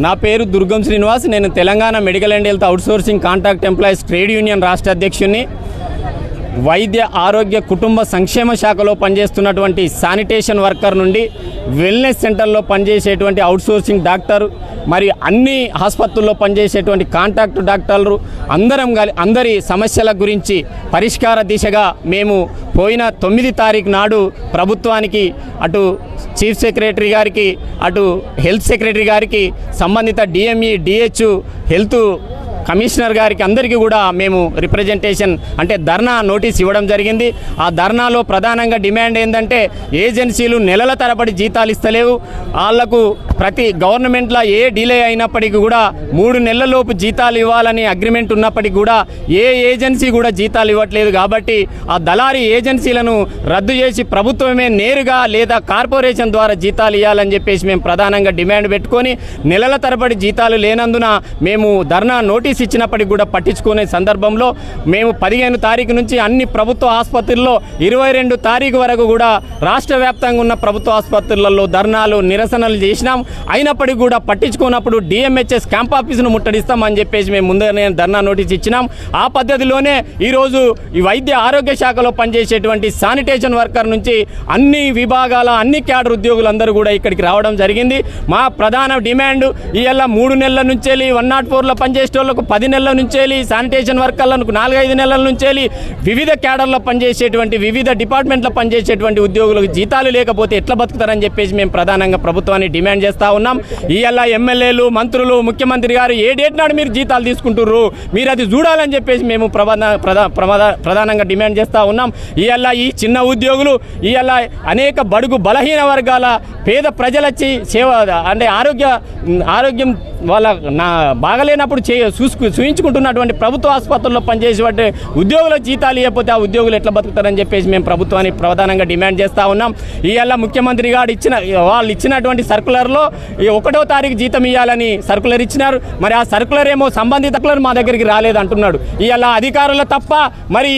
నా పేరు దుర్గం శ్రీనివాస్. నేను Telangana medical and health outsourcing contract employees trade union రాష్ట్ర అధ్యక్షుడిని. వైద్య ఆరోగ్య కుటుంబ సంక్షేమ శాఖలో పనిచేస్తున్నటువంటి శానిటేషన్ వర్కర్ నుండి వెల్నెస్ సెంటర్లో పనిచేసేటువంటి అవుట్సోర్సింగ్ డాక్టర్, మరి అన్ని ఆసుపత్రుల్లో పనిచేసేటువంటి కాంట్రాక్ట్ డాక్టర్లు అందరి సమస్యల గురించి పరిష్కార దిశగా మేము పోయిన 9 తారీఖు నాడు ప్రభుత్వానికి, అటు చీఫ్ సెక్రటరీ గారికి, అటు హెల్త్ సెక్రటరీ గారికి, సంబంధిత డిఎంఈ, డిహెచ్, హెల్త్ కమిషనర్ గారికి అందరికీ కూడా మేము రిప్రజెంటేషన్ అంటే ధర్నా నోటీస్ ఇవ్వడం జరిగింది. ఆ ధర్నాలో ప్రధానంగా డిమాండ్ ఏంటంటే, ఏజెన్సీలు నెలల తరబడి జీతాలు ఇస్తలేవు. వాళ్లకు ప్రతి గవర్నమెంట్లో ఏ డిలే అయినప్పటికీ కూడా 3 నెలలలోపు జీతాలు ఇవ్వాలని అగ్రిమెంట్ ఉన్నప్పటికీ కూడా ఏ ఏజెన్సీ కూడా జీతాలు ఇవ్వట్లేదు. కాబట్టి ఆ దళారీ ఏజెన్సీలను రద్దు చేసి ప్రభుత్వమే నేరుగా లేదా కార్పొరేషన్ ద్వారా జీతాలు ఇవ్వాలని చెప్పేసి మేము ప్రధానంగా డిమాండ్ పెట్టుకొని, నెలల తరబడి జీతాలు లేనందున మేము ధర్నా నోటీస్ ఇచ్చినప్పటికీ కూడా పట్టించుకునే సందర్భంలో మేము 15 తారీఖు నుంచి అన్ని ప్రభుత్వ ఆసుపత్రుల్లో 22 తారీఖు వరకు కూడా రాష్ట్ర వ్యాప్తంగా ఉన్న ప్రభుత్వ ఆసుపత్రులలో ధర్నాలు, నిరసనలు చేసినాం. అయినప్పటికీ కూడా పట్టించుకున్నప్పుడు డిఎంహెచ్ఎస్ క్యాంప్ ఆఫీసును ముట్టడిస్తామని చెప్పేసి మేము ముందుగానే ధర్నా నోటీస్ ఇచ్చినాం. ఆ పద్ధతిలోనే ఈరోజు ఈ వైద్య ఆరోగ్య శాఖలో పనిచేసేటువంటి శానిటేషన్ వర్కర్ నుంచి అన్ని విభాగాల అన్ని క్యాడర్ ఉద్యోగులందరూ కూడా ఇక్కడికి రావడం జరిగింది. మా ప్రధాన డిమాండ్ ఇవాళ 3 నెలల నుంచి 104లో పనిచేసే వాళ్ళకు 10 నెలల నుంచి, శానిటేషన్ వర్కర్లకు 4-5 నెలల నుంచి, వివిధ క్యాడర్లో పనిచేసేటువంటి వివిధ డిపార్ట్మెంట్లో పనిచేసేటువంటి ఉద్యోగులకు జీతాలు లేకపోతే ఎట్లా బతుకుతారని చెప్పేసి మేము ప్రధానంగా ప్రభుత్వాన్ని డిమాండ్ చేస్తూ ఉన్నాం. ఇవాళ ఎమ్మెల్యేలు, మంత్రులు, ముఖ్యమంత్రి గారు ఏ డేట్ నాడు మీరు జీతాలు తీసుకుంటుర్రు, మీరు అది చూడాలని చెప్పేసి మేము ప్రధానంగా డిమాండ్ చేస్తూ ఉన్నాం. ఇవాళ ఈ చిన్న ఉద్యోగులు, ఇవాళ అనేక బడుగు బలహీన వర్గాల పేద ప్రజలచ్చి సేవ అంటే ఆరోగ్యం వాళ్ళ బాగలేనప్పుడు చూయించుకుంటున్నటువంటి ప్రభుత్వ ఆసుపత్రుల్లో పనిచేసేటువంటి ఉద్యోగులకు జీతాలు ఇవ్వకపోతే ఆ ఉద్యోగులు ఎట్లా బతుకుతారని చెప్పేసి మేము ప్రభుత్వాన్ని ప్రధానంగా డిమాండ్ చేస్తూ ఉన్నాం. ఇవాళ ముఖ్యమంత్రి గారు వాళ్ళు ఇచ్చినటువంటి సర్కులర్లో 1వ తారీఖు జీతం ఇవ్వాలని సర్కులర్ ఇచ్చినారు. మరి ఆ సర్కులర్ ఏమో సంబంధిత సర్కులర్ మా దగ్గరికి రాలేదు అంటున్నాడు. ఇవాళ అధికారుల తప్ప మరి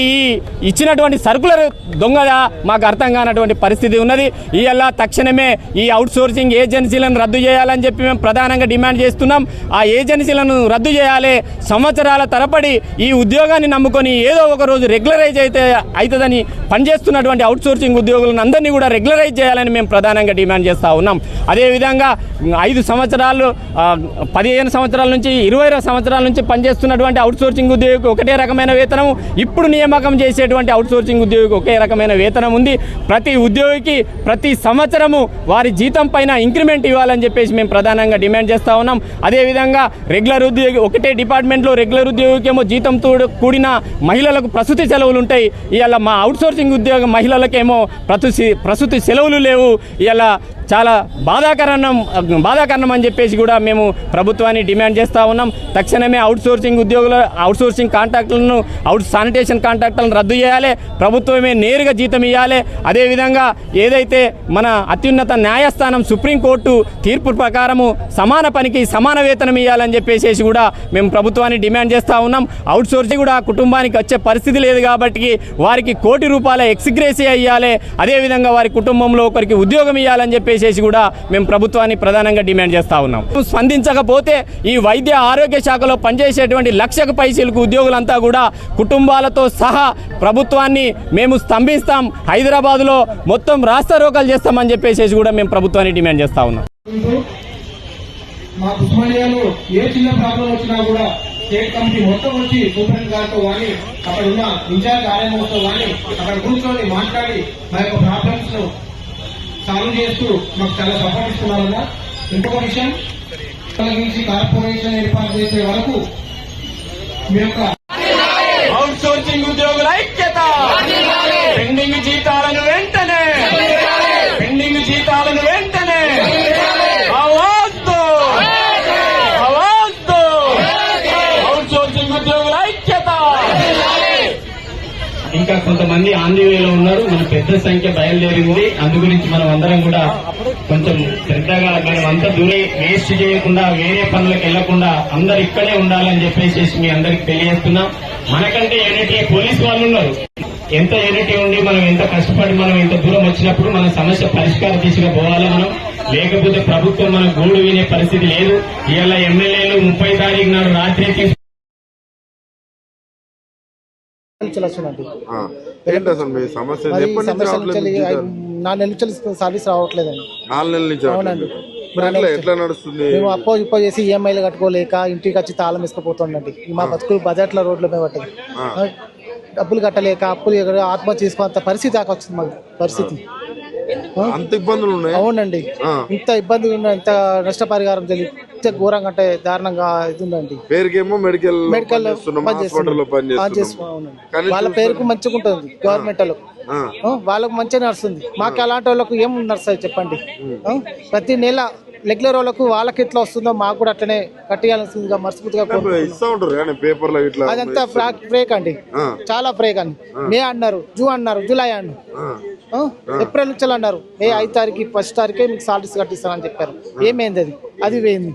ఇచ్చినటువంటి సర్కులర్ దొంగదా మాకు అర్థం కానటువంటి పరిస్థితి ఉన్నది. ఇవాళ తక్షణమే ఈ అవుట్సోర్సింగ్ ఏజెన్సీలను రద్దు చేయాలని చెప్పి మేము ప్రధానంగా డిమాండ్ చేస్తున్నాం. ఆ ఏజెన్సీలను రద్దు చేయాలి. సంవత్సరాల తరబడి ఈ ఉద్యోగాన్ని నమ్ముకొని ఏదో ఒక రోజు రెగ్యులరైజ్ అవుతుందని పనిచేస్తున్నటువంటి అవుట్సోర్సింగ్ ఉద్యోగులను అందరినీ కూడా రెగ్యులరైజ్ చేయాలని మేము ప్రధానంగా డిమాండ్ చేస్తూ ఉన్నాం. అదేవిధంగా 5 సంవత్సరాలు 15 సంవత్సరాల నుంచి 20 సంవత్సరాల నుంచి పనిచేస్తున్నటువంటి అవుట్సోర్సింగ్ ఉద్యోగికి ఒకటే రకమైన వేతనం, ఇప్పుడు నియామకం చేసేటువంటి అవుట్సోర్సింగ్ ఉద్యోగికి ఒకే రకమైన వేతనం ఉంది. ప్రతి ఉద్యోగికి ప్రతి సంవత్సరము వారి జీతం పైన ఇంక్రిమెంట్ ఇవ్వాలని చెప్పేసి మేము ప్రధానంగా డిమాండ్ చేస్తూ ఉన్నాం. అదేవిధంగా రెగ్యులర్ ఉద్యోగి ఒకటే డిపార్ట్మెంట్లో రెగ్యులర్ ఉద్యోగికి ఏమో జీతంతో కూడిన మహిళలకు ప్రసూతి సెలవులు ఉంటాయి. ఇవాళ మా అవుట్సోర్సింగ్ ఉద్యోగ మహిళలకేమో ప్రసూతి సెలవులు లేవు. ఇవాళ చాలా బాధాకరణం అని చెప్పేసి కూడా మేము ప్రభుత్వాన్ని డిమాండ్ చేస్తూ ఉన్నాం. తక్షణమే అవుట్సోర్సింగ్ కాంట్రాక్టులను, శానిటేషన్ కాంట్రాక్టులను రద్దు చేయాలి. ప్రభుత్వమే నేరుగా జీతం ఇవ్వాలి. అదేవిధంగా ఏదైతే మన అత్యున్నత న్యాయస్థానం సుప్రీంకోర్టు తీర్పు ప్రకారము సమాన పనికి సమాన వేతనం ఇవ్వాలని చెప్పేసి కూడా మేము ప్రభుత్వాన్ని డిమాండ్ చేస్తూ ఉన్నాం. అవుట్సోర్సింగ్ కూడా కుటుంబానికి వచ్చే పరిస్థితి లేదు కాబట్టి వారికి ₹1 కోటి ఎక్స్గ్రేసియా ఇవ్వాలి. అదేవిధంగా వారి కుటుంబంలో ఒకరికి ఉద్యోగం ఇవ్వాలని చెప్పేసి కూడా మేము ప్రభుత్వాన్ని ప్రధానంగా డిమాండ్ చేస్తూ ఉన్నాం. స్పందించకపోతే ఈ వైద్య ఆరోగ్య శాఖలో పనిచేసేటువంటి 1,00,000 పైసలకు ఉద్యోగులంతా కూడా కుటుంబాలతో సహా ప్రభుత్వాన్ని మేము స్తంభిస్తాం, హైదరాబాద్లో మొత్తం రాస్తారోకలు చేస్తామని చెప్పేసి కూడా మేము ప్రభుత్వాన్ని డిమాండ్ చేస్తూ ఉన్నాం. మా ఉస్మానియాలో ఏ చిన్న ప్రాబ్లం వచ్చినా కూడా స్టేట్ కమిటీ మొత్తం వచ్చి సూపరింటెండెంట్ గారితో కానీ అక్కడ ఉన్న ఇన్ఛార్జ్ ఆర్ఎంఓతో కానీ అక్కడ కూర్చొని మాట్లాడి మా యొక్క ప్రాబ్లమ్స్ ను సాల్వ్ చేస్తూ మాకు చాలా సపోర్ట్ ఇస్తున్నారన్నా. ఇంకొక విషయం, తొలగించి కార్పొరేషన్ ఏర్పాటు చేసే వరకు మీ యొక్క అవుట్సోర్సింగ్ ఉద్యోగుల ఐక్యత, పెండింగ్ జీతాలను వెంటనే అవుట్సోర్సింగ్ ఉద్యోగుల ఐక్యత. ఇంకా కొంతమంది ఆన్ ది వేలో ఉన్నారు. మన పెద్ద సంఖ్య బయలుదేరింది. అందు గురించి మనం అందరం కూడా కొంచెం శ్రద్ధగా మనం అంత దూరం వేస్ట్ చేయకుండా వేరే పనులకు వెళ్లకుండా అందరు ఇక్కడే ఉండాలని చెప్పేసి మీ అందరికి తెలియజేస్తున్నాం. మనకంటే యూనిటీ పోలీసు వాళ్ళు ఉన్నారు. ఎంత యూనిటీ ఉండి మనం ఎంత కష్టపడి మనం ఇంత దూరం వచ్చినప్పుడు మన సమస్య పరిష్కార దిశగా పోవాలి. మనం లేకపోతే ప్రభుత్వం మన గోడు వినే పరిస్థితి లేదు. ఇవాళ ఎమ్మెల్యేలు 30 తారీఖు నాడు రాత్రి ఏంటి అసలు మీ సమస్య? ఎప్పటి నుంచి రావట్లేదు? 4 నెలల నుంచి సర్వీస్ రావట్లేదండి. 4 నెలల నుంచి అవునండి. ఎట్లా నడుస్తుంది? మేము అప్పో చేసి ఈఎంఐలు కట్టుకోలేక ఇంటికి వచ్చి తాళం వేసుకుపోతుండండి. మా బతుకులు బజార్ల రోడ్ల మీద పట్టదు. డబ్బులు కట్టలేక అప్పులు ఆత్మహత్య చేసుకున్నంత పరిస్థితి దాకా వచ్చింది మాకు పరిస్థితి. అంత ఇబ్బందులు ఉన్నాయి. అవునండి. ఇంత ఇబ్బంది ఉన్న ఇంత నష్టపరిహారం తెలియదు ఘోరంగా అంటే దారుణంగా ఇది ఉందండి. పేరుకేమో మెడికల్ వాళ్ళ పేరుకు మంచిగా ఉంటుంది గవర్నమెంట్ వాళ్ళకు మంచిగా నడుస్తుంది. మాకు అలాంటి వాళ్ళకు ఏం నడుస్తుంది చెప్పండి. ప్రతి నెల రెగ్యులర్ వాళ్ళకు వాళ్ళకి ఎట్లా వస్తుందో మాకు కూడా అట్లనే కట్టియాల్సిందిగా మనస్ఫూర్తిగా అదంతా ఫ్రేక్ అండి, చాలా ఫ్రేక్ అండి. మే అన్నారు, జూలై అన్నారు, ఏప్రిల్ నుంచి అన్నారు మే 5 తారీఖు 1 తారీఖే మీకు సాలరీస్ కట్టిస్తానని చెప్పారు. ఏమైంది అది పోయింది.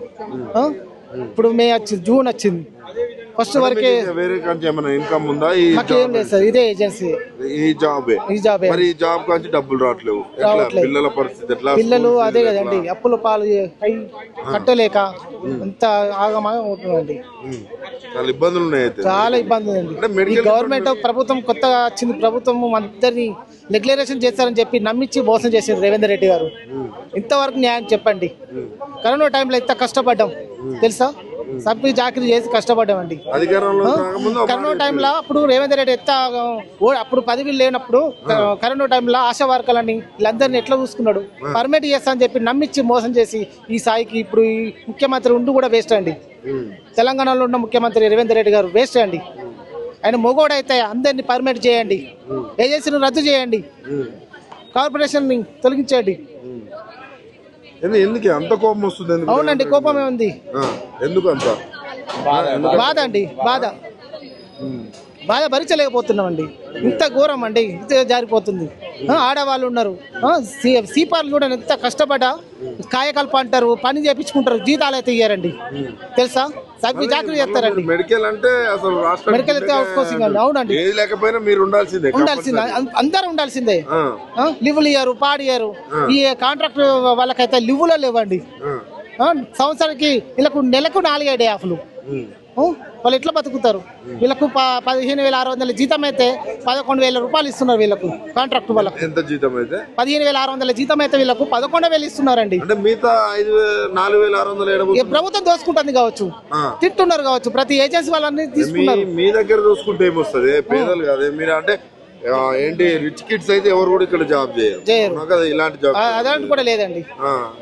ఇప్పుడు మే వచ్చింది, జూన్ వచ్చింది, ఫస్ట్ వరకే. ఇన్కమ్ ఉందా? మాకేం లేదు సార్, ఇదే ఏజెన్సీ, ఈ జాబ్ డబ్బులు రావట్లేదు. పిల్లల పరిస్థితి ఎట్లా? పిల్లలు అదే కదండి, అప్పుల పాలు కట్టలేక ఎంత ఆగమాగా ఉంటుందండి. చాలా ఇబ్బందులు ఉన్నాయి. చాలా ఇబ్బంది అండి. ఈ గవర్నమెంట్ ప్రభుత్వం కొత్తగా వచ్చింది, ప్రభుత్వం అందరినీ డిక్లరేషన్ చేస్తారని చెప్పి నమ్మించి మోసం చేశారు రేవంత్ రెడ్డి గారు. ఇంతవరకు న్యాయం చెప్పండి. కరోనా టైంలో ఎంత కష్టపడ్డాం తెలుసా? సబ్బి చాకరీ చేసి కష్టపడ్డామండి కరోనా టైంలో. అప్పుడు రేవంత్ రెడ్డి అప్పుడు పదవిలు లేనప్పుడు కరోనా టైంలో ఆశా వర్కర్లని వీళ్ళందరినీ ఎట్లా చూసుకున్నాడు. పర్మిట్ చేస్తా అని చెప్పి నమ్మించి మోసం చేసి ఈ స్థాయికి ఇప్పుడు ఈ ముఖ్యమంత్రి ఉండి కూడా వేస్ట్ అండి. తెలంగాణలో ఉన్న ముఖ్యమంత్రి రేవంత్ రెడ్డి గారు వేస్ట్ అండి. ఆయన మొగోడైతే అందరినీ పర్మిట్ చేయండి, ఏజెన్సీని రద్దు చేయండి, కార్పొరేషన్ ని తొలగించండి. ఎందుకు అంత కోపం వస్తుంది? అవునండి, కోపమే ఉంది. ఎందుకు అంత బాధ అండి, బాధ భరించలేకపోతున్నామండి. ఇంత ఘోరం అండి, ఇంత జారిపోతుంది. ఆడవాళ్ళు ఉన్నారు, సీపార్లు కూడా ఎంత కష్టపడ్డా కాయకల్ప అంటారు, పని చేయించుకుంటారు, జీతాలు అయితే ఇయ్యారండి తెలుసా? సబ్బి చాకరీ చేస్తారండి. మెడికల్ అంటే అసలు మెడికల్ అయితే అవుట్ సోర్సింగ్ అండి. అవునండి, లేకపోయినా మీరు ఉండాల్సిందే, అందరూ ఉండాల్సిందే. లివ్వులు ఇయ్యారు, పాడియారు. ఈ కాంట్రాక్ట్ వాళ్ళకైతే లివ్వులో లేవండి. సంవత్సరానికి వీళ్ళకు నెలకు 4 ఆఫ్లు. వాళ్ళు ఎట్లా బతుకుతారు? వీళ్ళకు 15,600 జీతం అయితే 11,000 రూపాయలు ఇస్తున్నారు వీళ్ళకు. కాంట్రాక్ట్ వాళ్ళకు ఎంత జీతం అయితే 15,600 జీతం అయితే వీళ్ళకు 11,000 ఇస్తున్నారండి. మిగతా 4,600 ప్రభుత్వం దోసుకుంటుంది కావచ్చు, తిట్టున్నారు కావచ్చు, ప్రతి ఏజెన్సీ వాళ్ళని తీసుకున్నారు. మీ దగ్గర చూసుకుంటే ఏమొస్తుంది? పేదలు కాదే మీరు అంటే ఏంటి, రిచ్ కిడ్స్ అయితే ఎవరు కూడా ఇక్కడ జాబ్ చేయరు కదా, ఇలాంటి జాబ్ అదంతా కూడా లేదండి.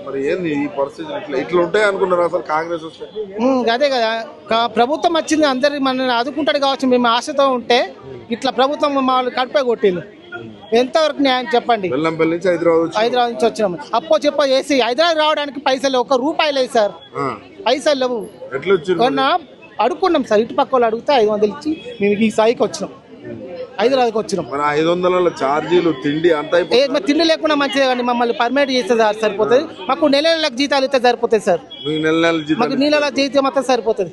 మరి ఏంది ఈ పరిస్థితి? ఇట్లా ఉంటాయి అనుకున్నారు అసలు కాంగ్రెస్ వస్తే? అదే కదా, ప్రభుత్వం వచ్చింది అందరి మనల్ని ఆదుకుంటాడు కావచ్చు మేము ఆశతో ఉంటే ఇట్లా ప్రభుత్వం వాళ్ళు కడిపే కొట్టింది. ఎంతవరకు న్యాయం చెప్పండి? బెల్లంపల్లి నుంచి హైదరాబాద్ నుంచి వచ్చినాము. చెప్ప చేసి హైదరాబాద్ రావడానికి పైసలు 1 రూపాయి లేదు సార్, పైసలు లేవు. అడుక్కున్నాం సార్, ఇటు పక్క వాళ్ళు అడిగితే 500 ఇచ్చి మేము ఈ స్థాయికి వచ్చినాం, హైదరాబాద్కి వచ్చినాం. 500 ఛార్జీలు, తిండి అంతా తిండి లేకుండా మంచిదే కానీ మమ్మల్ని పర్మిట్ చేస్తే సరిపోతుంది. మాకు నెలలకు జీతాలు ఇస్తే సరిపోతుంది సార్, మాకు నెలల జీతం మొత్తం సరిపోతుంది.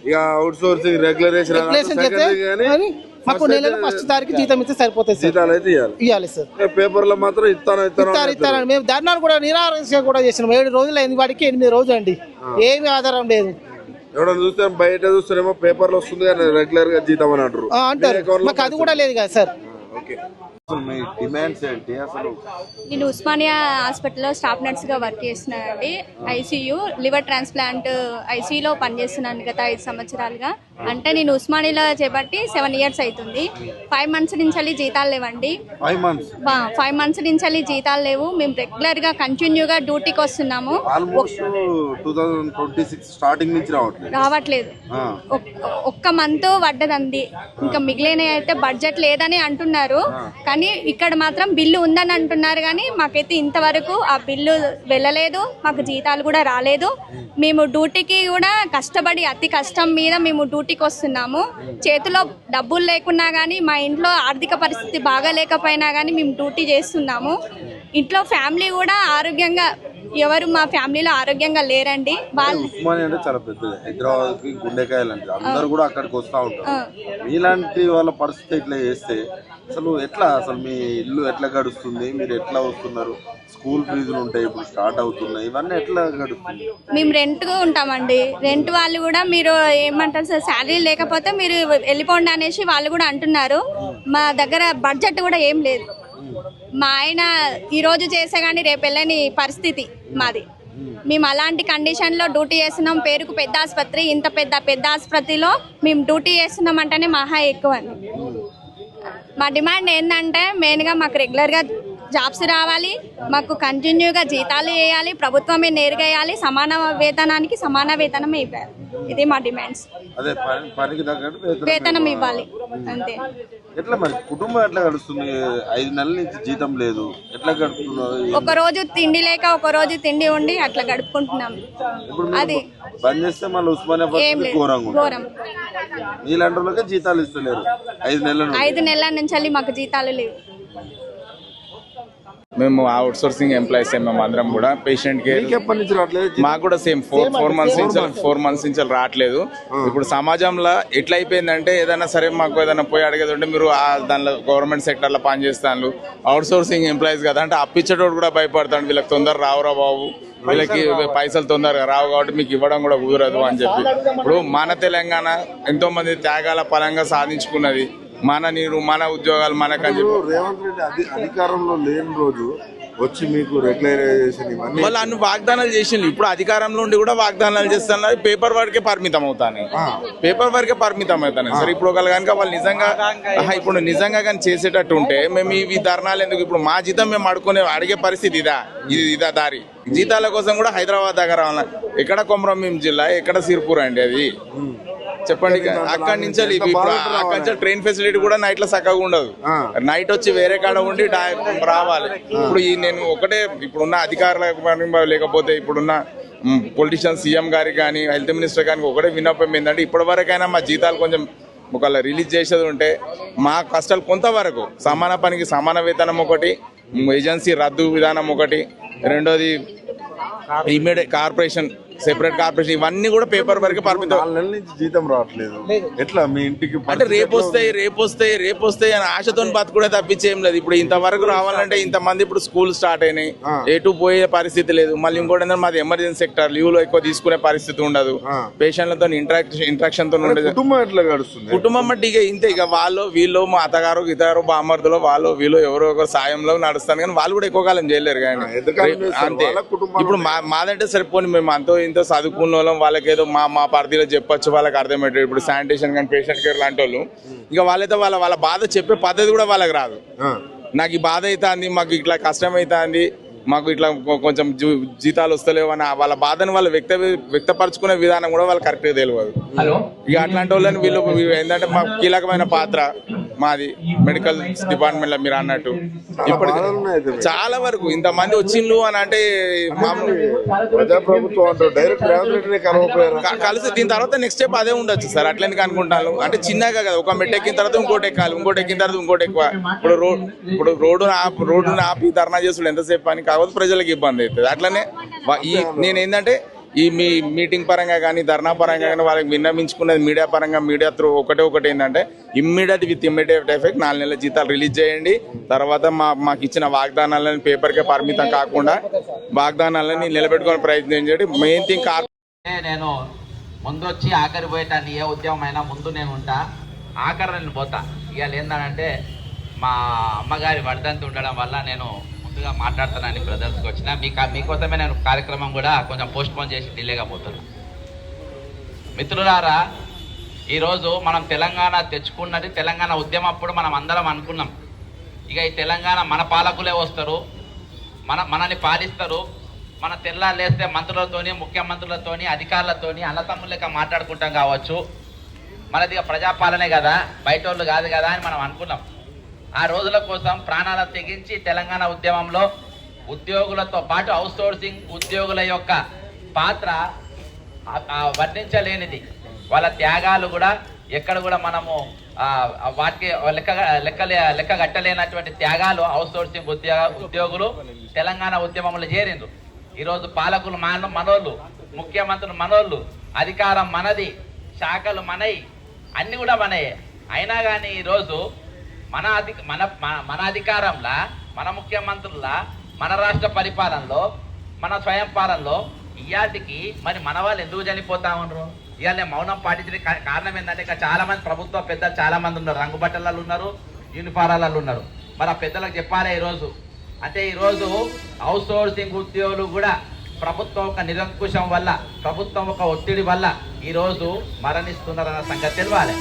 మాకు నెలలో 1 తారీఖు జీతం ఇస్తే సరిపోతుంది సార్, ఇవ్వాలి సార్. పేపర్లో మాత్రం ఇస్తారని మేము ధర్నాలు కూడా నిరాహార కూడా చేసినాం. 7 రోజులు అయింది, వాడికి 8 రోజులు అండి, ఏమి ఆధారం లేదు. ఎవడన్నా చూస్తే బయట చూస్తేనేమో పేపర్లు వస్తుంది కానీ రెగ్యులర్ గా జీతం అని అంటారు. మాకు అది కూడా లేదు కదా సార్. నేను ఉస్మానియా హాస్పిటల్లో స్టాఫ్ నర్స్ గా వర్క్ చేస్తున్నానండి. ఐసీయూ లివర్ ట్రాన్స్ప్లాంట్ ఐసీయూలో పనిచేస్తున్నాను గత 5 సంవత్సరాలుగా. అంటే నేను ఉస్మానియాలో చేపట్టి 7 ఇయర్స్ అవుతుంది. 5 మంత్స్ నుంచి జీతాలు లేవండి. 5 మంత్స్ నుంచి జీతాలు లేవు. మేము రెగ్యులర్ గా కంటిన్యూగా డ్యూటీకి వస్తున్నాము. రావట్లేదు. 1 మంత్ పడ్డదండి, ఇంకా మిగిలిన అయితే బడ్జెట్ లేదని అంటున్నారు. కానీ ఇక్కడ మాత్రం బిల్లు ఉందని అంటున్నారు, కానీ మాకైతే ఇంతవరకు ఆ బిల్లు వెళ్ళలేదు, మాకు జీతాలు కూడా రాలేదు. మేము డ్యూటీకి కూడా కష్టపడి అతి కష్టం మీద మేము డ్యూటీకి వస్తున్నాము. చేతిలో డబ్బులు లేకున్నా కానీ, మా ఇంట్లో ఆర్థిక పరిస్థితి బాగా లేకపోయినా కానీ మేము డ్యూటీ చేస్తున్నాము. ఇంట్లో ఫ్యామిలీ కూడా ఆరోగ్యంగా ఎవరు మా ఫ్యామిలీలో ఆరోగ్యంగా లేరండి. వాళ్ళు ఉస్మానియా అంటే చాలా పెద్దది, హైదరాబాద్ కి గుండెకాయలు అంటే అందరూ కూడా అక్కడికి వస్తూ ఉంటారు. మీలాంటి వాళ్ళ పరిస్థితి ఇట్లా చేస్తే అసలు ఎట్లా, అసలు మీ ఇల్లు ఎట్లా గడుస్తుంది, మీరు ఎట్లా వస్తున్నారు, స్కూల్ ఫీజులు ఉంటాయి ఇప్పుడు స్టార్ట్ అవుతున్నాయి, ఇవన్నీ ఎట్లా గడుస్తుంది? మేము రెంట్గా ఉంటామండి. రెంట్ వాళ్ళు కూడా మీరు ఏమంటారు సార్, శాలరీ లేకపోతే మీరు వెళ్ళిపోండి అనేసి వాళ్ళు కూడా అంటున్నారు. మా దగ్గర బడ్జెట్ కూడా ఏం లేదు. మా ఆయన ఈరోజు చేసే కానీ రేపు వెళ్ళని పరిస్థితి మాది. మేము అలాంటి కండిషన్లో డ్యూటీ చేస్తున్నాం. పేరుకు పెద్ద ఆసుపత్రి, ఇంత పెద్ద ఆసుపత్రిలో మేము డ్యూటీ చేస్తున్నాం అంటేనే మహా ఎక్కువ అండి. మా డిమాండ్ ఏంటంటే మెయిన్గా మాకు రెగ్యులర్గా జాబ్స్ రావాలి, మాకు కంటిన్యూగా జీతాలు వేయాలి, ప్రభుత్వమే నేరుగా వేయాలి, సమాన వేతనానికి సమాన వేతనం ఇవ్వాలి. ఇది మా డిమాండ్స్. అదే పనికి తగ్గట్టు వేతనం ఇవ్వాలి అంతే. ఎట్లా మరి కుటుంబం ఎట్లా గడుస్తుంది? 5 నెలల నుంచి జీతం లేదు, ఎట్లా గడుపుతున్నారు? ఒక రోజు తిండి లేక ఒక రోజు తిండి ఉండి అట్లా గడుపుకుంటున్నాం. అది బంద్ చేస్తే మళ్ళీ ఉస్మానియా పరిస్థితి ఘోరంగా ఘోరం. మీలాంటి వాళ్ళకే జీతాలు ఇస్తలేరు 5 నెలల నుంచి మాకు జీతాలు లేవు. మేము అవుట్ సోర్సింగ్ ఎంప్లాయీస్ మేము అందరం కూడా పేషెంట్ కేర్ ఎప్పటి నుంచి రావట్లేదు? మాకు కూడా సేమ్ 4 months నుంచి రావట్లేదు. ఇప్పుడు సమాజంలో ఎట్లా అయిపోయిందంటే ఏదైనా సరే మాకు ఏదైనా పోయి అడిగేది ఉంటే మీరు దానిలో గవర్నమెంట్ సెక్టర్లో పనిచేస్తాను, అవుట్ సోర్సింగ్ ఎంప్లాయీస్ కదా అంటే అప్పించేటోడు కూడా భయపడతాడు, వీళ్ళకి తొందర రావురా బాబు, వీళ్ళకి పైసలు తొందరగా రావు కాబట్టి మీకు ఇవ్వడం కూడా కుదరదు అని చెప్పి. ఇప్పుడు మన తెలంగాణ ఎంతో మంది త్యాగాల పరంగా సాధించుకున్నది, మన నీరు మన ఉద్యోగాలు మనకని చెప్పి రేవంత్ రెడ్డి అధికారంలో లేని రోజు వచ్చి మీకు రెగ్యులరైజేషన్ ఇవన్నీ వాళ్ళు అన్ని వాగ్దానాలు చేసిండ్రు. ఇప్పుడు అధికారంలో ఉండి కూడా వాగ్దానాలు చేస్తున్నారు. పేపర్ వర్కే పరిమితం అవుతాను, సరే ఇప్పుడు ఒకళ్ళు కనుక వాళ్ళు నిజంగా ఇప్పుడు నిజంగా కానీ చేసేటట్టు ఉంటే మేము ఇవి ధర్నాలు ఎందుకు? ఇప్పుడు మా జీతం మేము అడిగే పరిస్థితి ఇదా దారి. జీతాల కోసం కూడా హైదరాబాద్ దగ్గర ఎక్కడ కొమరంభీం జిల్లా, ఎక్కడ సిర్పూర్ అండి అది చెప్పండి. అక్కడి నుంచి అక్కడి నుంచి ట్రైన్ ఫెసిలిటీ కూడా నైట్ లో చక్కగా ఉండదు. నైట్ వచ్చి వేరే కాడ ఉండి రావాలి. ఇప్పుడు నేను ఒకటే ఇప్పుడున్న అధికారుల లేకపోతే ఇప్పుడున్న పొలిటీషియన్ సీఎం గారికి కానీ హెల్త్ మినిస్టర్ కానీ ఒకటే విన్నపం ఏంటంటే ఇప్పటి వరకైనా మా జీతాలు కొంచెం ఒకవేళ రిలీజ్ చేసేది ఉంటే మా కష్టాలు కొంతవరకు సమాన పనికి సమాన వేతనం ఒకటి, ఏజెన్సీ రద్దు విధానం ఒకటి, రెండోది ఇమ్మీడియట్ కార్పొరేషన్ సెపరేట్ కార్పొరేషన్ ఇవన్నీ కూడా పేపర్ వరకు పరిమితం. 4 నెలల నుంచి జీతం రావట్లేదు, ఎట్లా మీ ఇంటికి? అంటే రేపు వస్తాయి అని ఆశతో బతుకుడే తప్పించి ఏం లేదు. ఇప్పుడు ఇంతవరకు రావాలంటే ఇంతమంది ఇప్పుడు స్కూల్ స్టార్ట్ అయినాయి, ఎటు పోయే పరిస్థితి లేదు. మళ్ళీ ఇంకోటి ఏంటంటే మాది ఎమర్జెన్సీ సెక్టర్, లీవ్లు ఎక్కువ తీసుకునే పరిస్థితి ఉండదు, పేషెంట్లతో ఇంట్రాక్షన్ తో ఉండదు. కుటుంబం ఎట్లా గడుస్తుంది? కుటుంబం అంటే ఇంతే, ఇక వాళ్ళు వీళ్ళు మా అత్తగారు ఇతగారు బామర్దులు వాళ్ళు వీళ్ళు ఎవరో ఒకరు సాయంలో నడుస్తాను, కానీ వాళ్ళు కూడా ఎక్కువ కాలం చేయలేరు. కానీ అంతే ఇప్పుడు మాదంటే సరిపోని మేము అంతో ఇంత చదువుకున్న వాళ్ళం, వాళ్ళకి ఏదో మా పార్టీలో చెప్పొచ్చు, వాళ్ళకి అర్థమయ్యేది. ఇప్పుడు శానిటేషన్ కానీ పేషెంట్ కేర్ లాంటి వాళ్ళు ఇక వాళ్ళైతే వాళ్ళ బాధ చెప్పే పద్ధతి కూడా వాళ్ళకి రాదు. నాకు ఈ బాధ అవుతుంది, మాకు ఇట్లా కష్టం అవుతుంది, మాకు ఇట్లా కొంచెం జీతాలు వస్తలేవు అని వాళ్ళ బాధను వాళ్ళు వ్యక్తపరచుకునే విధానం కూడా వాళ్ళు కరెక్ట్గా తెలియదు. ఇక అట్లాంటి వాళ్ళని వీళ్ళు ఏంటంటే మాకు కీలకమైన పాత్ర మాది మెడికల్ డిపార్ట్మెంట్ లో మీరు అన్నట్టు ఇప్పటికి చాలా వరకు ఇంతమంది వచ్చిండ్రు అని అంటే కలిసి దీని తర్వాత నెక్స్ట్ స్టెప్ అదే ఉండొచ్చు సార్. అట్లనే అనుకుంటాను అంటే చిన్నగా కదా, ఒక మెట్టు ఎక్కిన తర్వాత ఇంకోటి ఎక్కాలి, ఇంకోటి ఎక్కిన తర్వాత ఇంకోటి ఎక్కువ. ఇప్పుడు రోడ్డును ఆపి ధర్నా చేసుడు ఎంతసేపు అని కాకపోతే ప్రజలకు ఇబ్బంది అవుతుంది. అట్లనే నేను ఏంటంటే ఈ మీటింగ్ పరంగా కానీ ధర్నా పరంగా కానీ వాళ్ళకి విన్నవించుకున్నది మీడియా పరంగా, మీడియా త్రూ ఒకటి ఏంటంటే విత్ ఇమ్మీడియట్ ఎఫెక్ట్ 4 నెలల జీతాలు రిలీజ్ చేయండి. తర్వాత మాకు ఇచ్చిన వాగ్దానాలను పేపర్కే పరిమితం కాకుండా వాగ్దానాలని నిలబెట్టుకునే ప్రయత్నం చేయండి. మెయిన్ థింగ్ నేను ముందు వచ్చి ఆఖరి పోయేటాన్ని ఏ ఉద్యమం అయినా ముందు నేను ఉంటా, ఆఖరి నేను పోతా. ఇవాళ ఏంటంటే మా అమ్మగారి వర్ధంతి ఉండడం వల్ల నేను ముందుగా మాట్లాడుతున్నాను బ్రదర్స్కి వచ్చిన మీకోసమే నేను కార్యక్రమం కూడా కొంచెం పోస్ట్ పోన్ చేసి డిలేగా పోతున్నా. మిత్రులారా, ఈరోజు మనం తెలంగాణ తెచ్చుకున్నది తెలంగాణ ఉద్యమం అప్పుడు మనం అందరం అనుకున్నాం, ఇక ఈ తెలంగాణ మన పాలకులే వస్తారు, మనని పాలిస్తారు, మన తెల్లారు లేస్తే మంత్రులతోని ముఖ్యమంత్రులతోని అధికారులతోని అన్నతమ్ముల లెక్క మాట్లాడుకుంటాం కావచ్చు, మనది ప్రజాపాలనే కదా, బయట వాళ్ళు కాదు కదా అని మనం అనుకున్నాం. ఆ రోజుల కోసం ప్రాణాలు తెగించి తెలంగాణ ఉద్యమంలో ఉద్యోగులతో పాటు అవుట్ సోర్సింగ్ ఉద్యోగుల యొక్క పాత్ర వర్ణించలేనిది. వాళ్ళ త్యాగాలు కూడా ఎక్కడ కూడా మనము వాటికి లెక్క కట్టలేనటువంటి త్యాగాలు అవుట్ సోర్సింగ్ ఉద్యోగులు తెలంగాణ ఉద్యమంలో చేరిండ్రు. ఈరోజు పాలకులు మనోళ్ళు, ముఖ్యమంత్రులు మనోళ్ళు, అధికారం మనది, శాఖలు మనయి, అన్నీ కూడా మనయే. అయినా కానీ ఈరోజు మన అధికారంలో, మన ముఖ్యమంత్రుల, మన రాష్ట్ర పరిపాలనలో, మన స్వయం పాలనలో ఇయాటికి మరి మన వాళ్ళు ఎందుకు చనిపోతా ఉన్నారు? ఇవాళ నేను మౌనం పాటించిన కారణం ఏంటంటే ఇక చాలా మంది ప్రభుత్వ పెద్దలు చాలా మంది ఉన్నారు, రంగు బట్టలలో ఉన్నారు, యూనిఫారాలలో ఉన్నారు. మరి ఆ పెద్దలకు చెప్పాలి ఈరోజు. అంటే ఈరోజు అవుట్ సోర్సింగ్ ఉద్యోగులు కూడా ప్రభుత్వం ఒక నిరంకుశం వల్ల, ప్రభుత్వం ఒక ఒత్తిడి వల్ల ఈరోజు మరణిస్తున్నారన్న సంగతి తెలియాలి.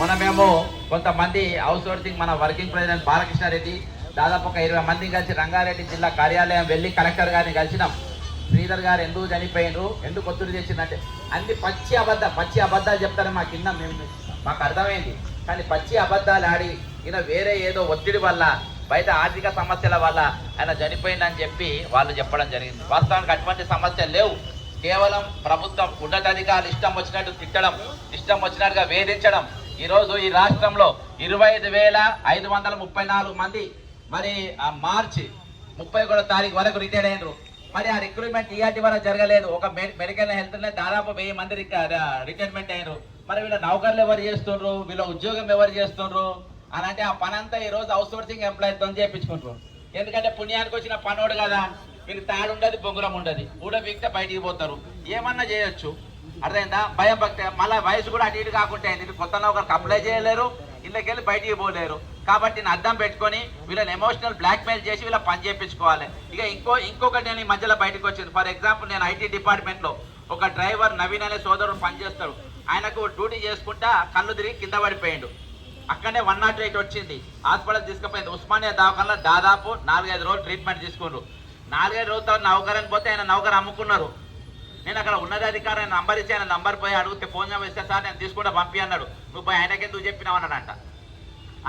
మనమేమో కొంతమంది అవుట్ సోర్సింగ్ మన వర్కింగ్ ప్రెసిడెంట్ బాలకృష్ణారెడ్డి దాదాపు ఒక 20 మందిని కలిసి రంగారెడ్డి జిల్లా కార్యాలయం వెళ్ళి కలెక్టర్ గారిని కలిసినాం. శ్రీధర్ గారు ఎందుకు చనిపోయినరు, ఎందుకు ఒత్తిడి తెచ్చిందంటే అన్ని పచ్చి అబద్ధాలు చెప్తారని మాకు అర్థమైంది. కానీ పచ్చి అబద్ధాలు ఆడి ఈయన వేరే ఏదో ఒత్తిడి వల్ల, బయట ఆర్థిక సమస్యల వల్ల ఆయన చనిపోయిందని చెప్పి వాళ్ళు చెప్పడం జరిగింది. వాస్తవానికి అటువంటి సమస్యలు లేవు. కేవలం ప్రభుత్వం ఉన్నతాధికారులు ఇష్టం వచ్చినట్టు తిట్టడం, ఇష్టం వచ్చినట్టుగా వేధించడం. ఈరోజు ఈ రాష్ట్రంలో 25,534 మంది మరి మార్చి 31వ తారీఖు వరకు రిటైర్ అయినరు. మరి ఆ రిక్రూట్మెంట్ ఇయాటి వరకు జరగలేదు. ఒక మెడికల్ హెల్త్ దాదాపు 1000 మంది రిటైర్మెంట్ అయినరు. మరి వీళ్ళ నౌకర్లు ఎవరు చేస్తుండ్రు, వీళ్ళ ఉద్యోగం ఎవరు చేస్తుండ్రు అని అంటే ఆ పని అంతా ఈ రోజు అవుట్ సోర్సింగ్ ఎంప్లాయీతో చేయించుకుంటారు. ఎందుకంటే పుణ్యానికి వచ్చిన పనోడు కదా, వీళ్ళు తాడు ఉండదు, బొంగురం ఉండదు, ఊడబీక్తే బయటికి పోతారు, ఏమన్నా చేయొచ్చు. అర్థమైందా? భయం భక్తి. మళ్ళీ వయసు కూడా అటు ఇటు కాకుంటే అయింది. కొత్త నౌకర్కి అప్లై చేయలేరు, ఇళ్ళకెళ్ళి బయటికి పోలేరు. కాబట్టి నేను అద్దం పెట్టుకొని వీళ్ళని ఎమోషనల్ బ్లాక్మెయిల్ చేసి వీళ్ళ పని చేయించుకోవాలి. ఇక ఇంకొకటి నేను ఈ మధ్యలో బయటకు వచ్చింది. ఫర్ ఎగ్జాంపుల్, నేను ఐటీ డిపార్ట్మెంట్లో ఒక డ్రైవర్ నవీన్ అనే సోదరుడు పనిచేస్తాడు. ఆయనకు డ్యూటీ చేసుకుంటా కళ్ళు తిరిగి కింద పడిపోయిండు. అక్కడనే 108 వచ్చింది, హాస్పిటల్ తీసుకుపోయింది. ఉస్మానియా దవాఖానలో దాదాపు 4-5 రోజులు ట్రీట్మెంట్ తీసుకున్నారు. 4-5 రోజుల తర్వాత నౌకరని పోతే ఆయన నౌకరు అమ్ముకున్నారు. నేను అక్కడ ఉన్నతాధికారి ఆయన నంబర్ ఇచ్చి ఆయన నంబర్ పోయి అడిగితే ఫోన్ చేస్తే సార్ నేను తీసుకుంటా పంపి అన్నాడు. నువ్వు పోయి ఆయనకి ఎందుకు చెప్పినావు అన్నాడంట.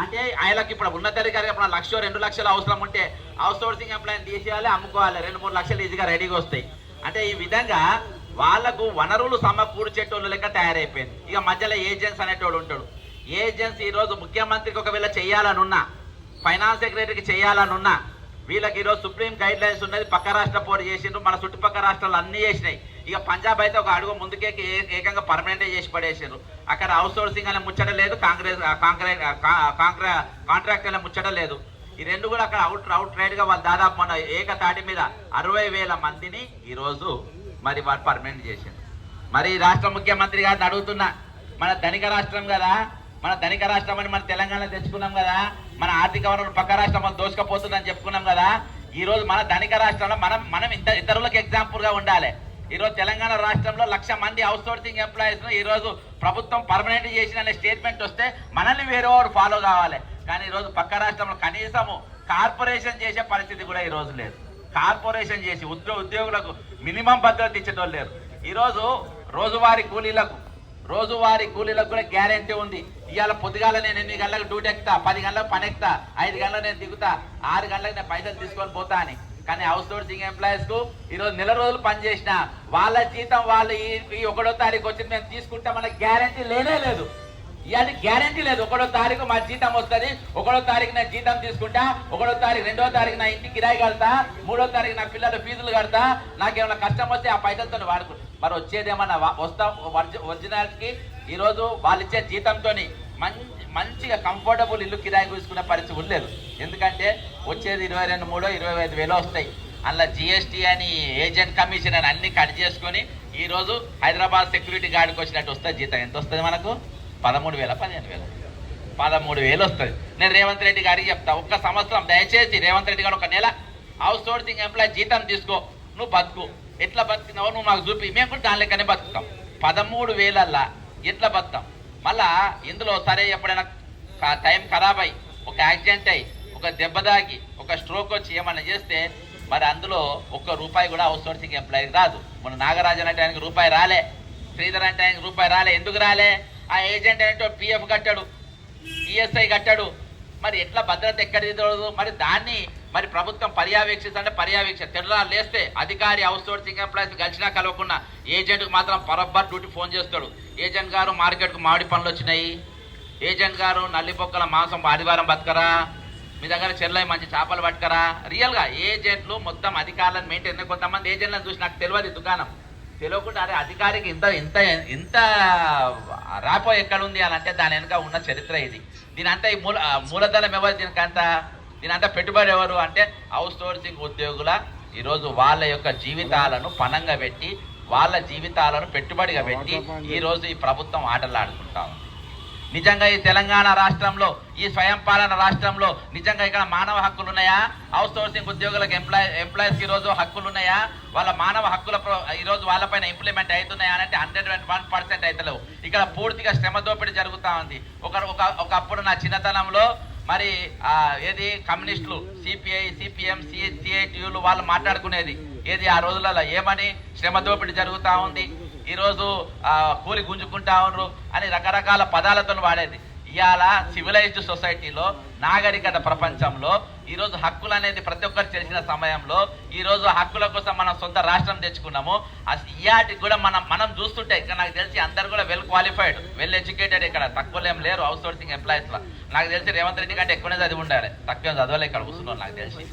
అంటే ఆయనకి ఇప్పుడు ఉన్నతాధికారికి ఇప్పుడు 1-2 లక్షలు అవసరం ఉంటే అవుట్ సోర్సింగ్ ఎంప్లాయీని తీసేయాలి, అమ్ముకోవాలి, 2-3 లక్షలు ఈజీగా రెడీగా వస్తాయి. అంటే ఈ విధంగా వాళ్లకు వనరులు సమకూర్చేటోళ్ళు లెక్క తయారైపోయింది. ఇక మధ్యలో ఏజెంట్స్ అనేటోడు ఉంటాడు. ఏజెన్సీ ఈరోజు ముఖ్యమంత్రికి ఒకవేళ చేయాలనున్నా, ఫైనాన్స్ సెక్రటరీకి చేయాలనున్నా, వీళ్ళకి ఈరోజు సుప్రీం గైడ్ లైన్స్ ఉన్నది. పక్క రాష్ట్ర పోటీ చేసిండ్రు, మన చుట్టుపక్కల రాష్ట్రాలు అన్నీ చేసినాయి. ఇక పంజాబ్ అయితే ఒక అడుగు ముందుకే ఏకంగా పర్మనెంటే చేసి పడేసారు. అక్కడ అవుట్ సోర్సింగ్ అనే ముచ్చట లేదు, కాంట్రాక్ట్ అనే ముచ్చట లేదు. ఈ రెండు కూడా అక్కడ అవుట్ రైడ్గా వాళ్ళు దాదాపు మన ఏకతాటి మీద 60,000 మందిని ఈరోజు మరి వాళ్ళు పర్మనెంట్ చేశారు. మరి రాష్ట్ర ముఖ్యమంత్రి గారిని అడుగుతున్నా, మన ధనిక రాష్ట్రం కదా, మన ధనిక రాష్ట్రం అని మన తెలంగాణ తెచ్చుకున్నాం కదా, మన ఆర్థిక వనరులు పక్క రాష్ట్రం దోసుకపోతుందని చెప్పుకున్నాం కదా. ఈరోజు మన ధనిక రాష్ట్రంలో మనం ఇతరులకు ఎగ్జాంపుల్గా ఉండాలి. ఈరోజు తెలంగాణ రాష్ట్రంలో 1,00,000 మంది అవుట్ సోర్సింగ్ ఎంప్లాయీస్ను ఈరోజు ప్రభుత్వం పర్మనెంట్ చేసిన స్టేట్మెంట్ వస్తే మనల్ని వేరే వాడు ఫాలో కావాలి. కానీ ఈరోజు పక్క రాష్ట్రంలో కనీసము కార్పొరేషన్ చేసే పరిస్థితి కూడా ఈరోజు లేదు. కార్పొరేషన్ చేసి ఉద్యోగులకు మినిమం భద్రత ఇచ్చేటోళ్ళు లేరు. ఈరోజు రోజువారీ కూలీలకు కూడా గ్యారెంటీ ఉంది. ఇవాళ పొద్దుగాల నేను 8 గంటలకు డ్యూటీ ఎక్కుతా, 10 గంటలకు పని ఎక్కుతా, 5 గంటలకు నేను దిగుతా, 6 గంటలకు నేను పైసలు తీసుకొని పోతా అని. కానీ అవుట్ సోర్సింగ్ ఎంప్లాయీస్ కు ఈరోజు నెల రోజులు పనిచేసిన వాళ్ళ జీతం వాళ్ళు ఈ 1వ తారీఖు వచ్చి మేము తీసుకుంటే మనకు గ్యారెంటీ లేనే లేదు. ఇవాళ గ్యారెంటీ లేదు. 1వ తారీఖు మా జీతం వస్తుంది, 1వ తారీఖు నేను జీతం తీసుకుంటా, 1వ తారీఖు 2వ తారీఖు నా ఇంటికి కిరాయి కడతా, 3వ తారీఖు నా పిల్లల ఫీజులు కడతా, నాకేమైనా కష్టం వస్తే ఆ పైసలతో వాడుకుంటా. మరి వచ్చేది ఏమన్నా వస్తాం ఒరిజినల్స్కి ఈరోజు వాళ్ళు ఇచ్చే జీతంతో మంచిగా కంఫర్టబుల్ ఇల్లు కిరాయి తీసుకునే పరిస్థితి ఉండలేదు. ఎందుకంటే వచ్చేది 22,000-25,000 వస్తాయి. అందులో జిఎస్టీ అని, ఏజెంట్ కమిషన్ అని అన్ని కట్ చేసుకొని ఈరోజు హైదరాబాద్ సెక్యూరిటీ గార్డ్కి వచ్చినట్టు వస్తుంది జీతం. ఎంత వస్తుంది మనకు? 13,000 వస్తుంది. నేను రేవంత్ రెడ్డి గారికి చెప్తా, ఒక్క సంవత్సరం దయచేసి రేవంత్ రెడ్డి గారు ఒక నెల అవుట్ సోర్సింగ్ ఎంప్లాయీ జీతం తీసుకో, నువ్వు బతుకు. ఎట్లా బతుకున్నావో నువ్వు మాకు చూపి, మేము కూడా దాని లెక్కనే బతుకుతాం. 13,000 ఎట్లా బతుకుతాం? మళ్ళా ఇందులో సరే ఎప్పుడైనా టైం ఖరాబ్ అయ్యి, ఒక యాక్సిడెంట్ అయ్యి, ఒక దెబ్బ దాగి, ఒక స్ట్రోక్ వచ్చి ఏమన్నా చేస్తే మరి అందులో ₹1 కూడా అవుట్ సోర్సింగ్ ఎంప్లాయీకి రాదు. మన నాగరాజన్ అంటే ఆయనకు ₹1 రాలే, శ్రీధర్ అంటే ఆయనకు ₹1 రాలే. ఎందుకు రాలే? ఆ ఏజెంట్ అంటే PF కట్టాడు, ESI కట్టాడు. మరి ఎట్లా భద్రత ఎక్కడిది తెలియదు. మరి దాన్ని మరి ప్రభుత్వం తెల్లారు లేస్తే అధికారి అవుట్ సోర్సింగ్ ఎంప్లాయీస్ కలిసినా కలవకుండా ఏజెంట్కి మాత్రం బరబ్బర్ డ్యూటీ ఫోన్ చేస్తాడు. ఏజెంట్ గారు మార్కెట్కు మామిడి పండ్లు వచ్చినాయి, ఏజెంట్ గారు నల్లిపొక్కల మాంసం ఆదివారం బతకరా, మీ దగ్గర చెర్లో మంచి చేపలు పట్టుకరా. రియల్గా ఏజెంట్లు మొత్తం అధికారులను మెయింటైన్, కొంతమంది ఏజెంట్లను చూసి నాకు తెలియదు దుకాణం తెలియకుండా అరే అధికారికి ఇంత ఇంత ఇంత రాపో ఎక్కడుంది అని అంటే దాని వెనుక ఉన్న చరిత్ర ఇది. దీని అంతా ఈ మూలధనం ఎవరు, దీని అంతా పెట్టుబడి ఎవరు అంటే హౌస్ సోర్సింగ్ ఉద్యోగుల ఈరోజు వాళ్ళ యొక్క జీవితాలను పణంగా పెట్టి వాళ్ళ జీవితాలను పెట్టుబడిగా పెట్టి ఈరోజు ఈ ప్రభుత్వం ఆటలాడుకుంటా ఉంది. నిజంగా ఈ తెలంగాణ రాష్ట్రంలో, ఈ స్వయం పాలన రాష్ట్రంలో నిజంగా ఇక్కడ మానవ హక్కులు ఉన్నాయా? హౌస్ సోర్సింగ్ ఉద్యోగులకు ఎంప్లాయీస్కి ఈరోజు హక్కులు ఉన్నాయా? వాళ్ళ మానవ హక్కుల ఈరోజు వాళ్ళపైన ఇంప్లిమెంట్ అవుతున్నాయా అంటే 101% అవుతలేవు. ఇక్కడ పూర్తిగా శ్రమ దోపిడీ జరుగుతూ ఉంది. ఒకప్పుడు నా చిన్నతనంలో మరి ఏది కమ్యూనిస్టులు సిపిఐ సిపిఎం సిఐటియులు వాళ్ళు మాట్లాడుకునేది ఏది ఆ రోజులలో ఏమని శ్రమ దోపిడీ జరుగుతూ ఉంది, ఈరోజు కూలి గుంజుకుంటా ఉన్నారు అని రకరకాల పదాలతో వాడేది. ఇవాళ సివిలైజ్డ్ సొసైటీలో నాగరికత ప్రపంచంలో ఈరోజు హక్కులు అనేది ప్రతి ఒక్కరు తెలిసిన సమయంలో ఈరోజు హక్కుల కోసం మనం సొంత రాష్ట్రం తెచ్చుకున్నాము. ఇయాటికి కూడా మనం చూస్తుంటే ఇక్కడ నాకు తెలిసి అందరు కూడా వెల్ క్వాలిఫైడ్, వెల్ ఎడ్యుకేటెడ్, ఇక్కడ తక్కువ ఏం లేరు హౌస్ సోర్సింగ్ ఎంప్లాయీస్లో. నాకు తెలిసి రేవంత్ రెడ్డి కంటే ఎక్కువనే చదివి ఉండాలి, తక్కువ చదవలే ఇక్కడ కూర్చున్నాను నాకు తెలిసి.